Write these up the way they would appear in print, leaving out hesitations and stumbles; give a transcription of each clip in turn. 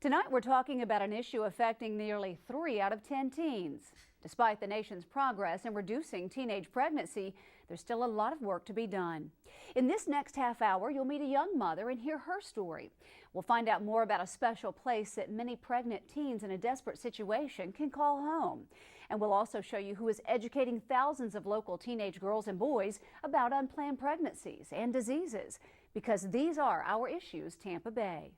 Tonight we're talking about an issue affecting nearly 3 out of 10 teens. Despite the nation's progress in reducing teenage pregnancy, there's still a lot of work to be done. In this next half hour, you'll meet a young mother and hear her story. We'll find out more about a special place that many pregnant teens in a desperate situation can call home. And we'll also show you who is educating thousands of local teenage girls and boys about unplanned pregnancies and diseases, because these are our issues, Tampa Bay.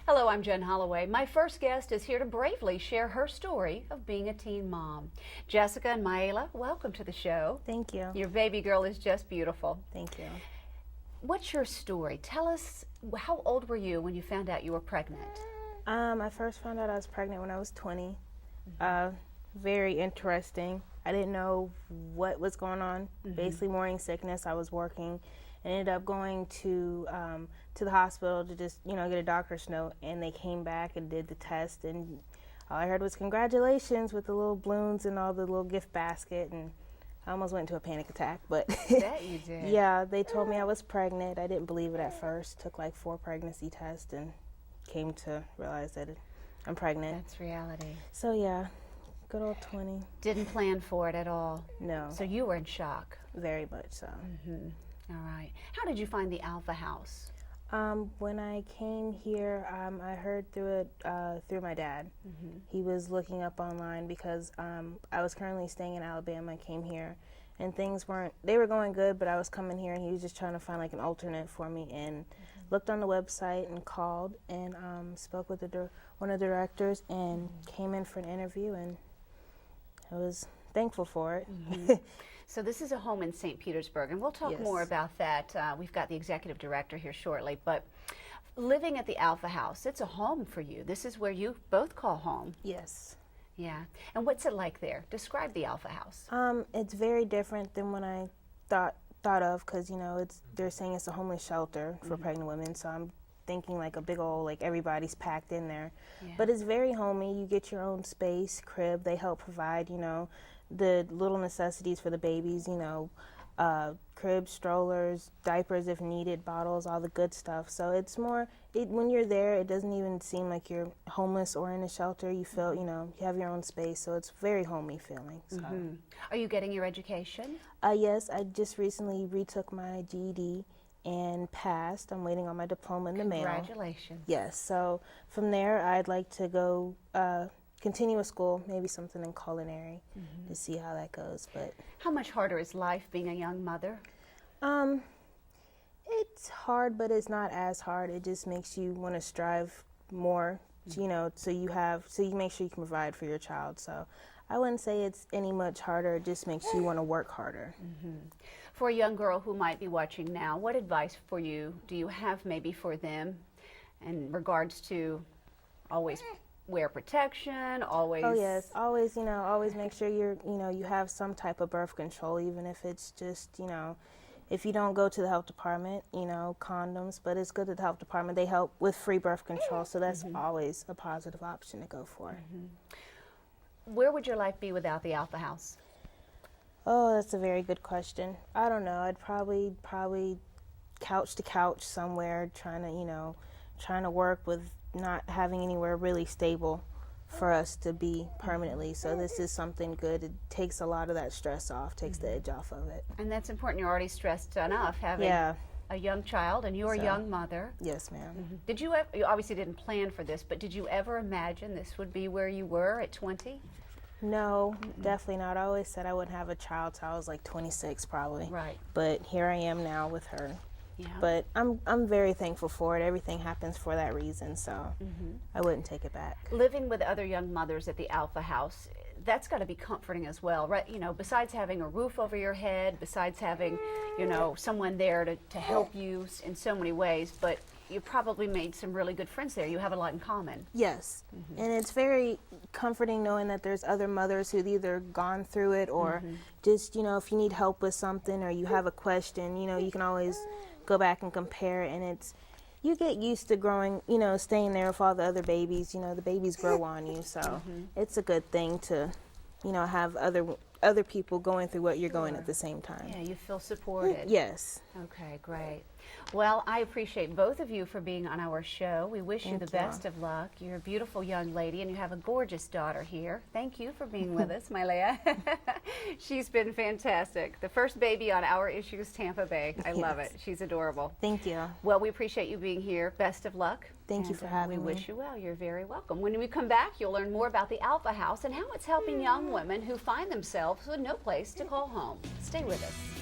Hello, I'm Jen Holloway. My first guest is here to bravely share her story of being a teen mom. Jessica and Maela, welcome to the show. Thank you. Your baby girl is just beautiful. Thank you. What's your story? Tell us, how old were you when you found out you were pregnant? I first found out I was pregnant when I was 20. Very interesting. I didn't know what was going on. Basically morning sickness. I was working. I ended up going to the hospital to just, get a doctor's note, and they came back and did the test, and all I heard was congratulations with the little balloons and all the little gift basket, and I almost went into a panic attack, but That you did. Yeah, they told me I was pregnant. I didn't believe it at first. Took like 4 pregnancy tests and came to realize that I'm pregnant. That's reality. So yeah, good old 20. Didn't plan for it at all. No. So you were in shock. Very much so. All right. How did you find the Alpha House? When I came here, I heard through it through my dad. He was looking up online because I was currently staying in Alabama. I came here, and things they were going good, but I was coming here, and he was just trying to find like an alternate for me, and looked on the website and called and spoke with one of the directors and came in for an interview, and I was thankful for it. So this is a home in St. Petersburg, and we'll talk more about that. We've got the executive director here shortly, but living at the Alpha House, it's a home for you. This is where you both call home. Yes. Yeah. And what's it like there? Describe the Alpha House. It's very different than when I thought of, because they're saying it's a homeless shelter for pregnant women, so I'm thinking like a big old, like everybody's packed in there. But it's very homey. You get your own space, crib. They help provide, the little necessities for the babies, cribs, strollers, diapers if needed, bottles, all the good stuff. So it's more, when you're there, it doesn't even seem like you're homeless or in a shelter. You feel, you have your own space, so it's very homey feeling. So. Are you getting your education? Yes, I just recently retook my GED and passed. I'm waiting on my diploma in the mail. Congratulations. Yes, so from there, I'd like to go continue with school, maybe something in culinary, to see how that goes. But how much harder is life being a young mother? It's hard, but it's not as hard. It just makes you want to strive more, so you make sure you can provide for your child. So I wouldn't say it's any much harder. It just makes you want to work harder. For a young girl who might be watching now, what advice do you have maybe for them in regards to always wear protection, always? Oh yes, always, always make sure you have some type of birth control, even if it's just, if you don't go to the health department, condoms, but it's good that the health department, they help with free birth control, so that's always a positive option to go for. Where would your life be without the Alpha House? Oh, that's a very good question. I don't know. I'd probably couch to couch somewhere, trying to work with not having anywhere really stable for us to be permanently. So this is something good. It takes a lot of that stress off, takes the edge off of it. And that's important. You're already stressed enough having a young child, and you're a young mother. Yes, ma'am. Did you obviously didn't plan for this, but did you ever imagine this would be where you were at 20? No, definitely not. I always said I wouldn't have a child till I was like 26 probably. Right. But here I am now with her. Yeah. But I'm very thankful for it. Everything happens for that reason, so I wouldn't take it back. Living with other young mothers at the Alpha House, that's got to be comforting as well, right? Besides having a roof over your head, besides having, someone there to help you in so many ways, but you probably made some really good friends there. You have a lot in common. Yes, and it's very comforting knowing that there's other mothers who've either gone through it or just, you know, if you need help with something or you have a question, you know, you can always go back and compare, and it's, you get used to growing, you know, staying there with all the other babies. You know, the babies grow on you, so it's a good thing to, you know, have other people going through what you're going at the same time. Yeah, you feel supported. Yes. Okay, great. Well, I appreciate both of you for being on our show. We wish you the best of luck. You're a beautiful young lady, and you have a gorgeous daughter here. Thank you for being with us, Mylea. She's been fantastic. The first baby on our Issues Tampa Bay. I love it. She's adorable. Thank you. Well, we appreciate you being here. Best of luck. Thank you for having me. We wish you well. You're very welcome. When we come back, you'll learn more about the Alpha House and how it's helping young women who find themselves with no place to call home. Stay with us.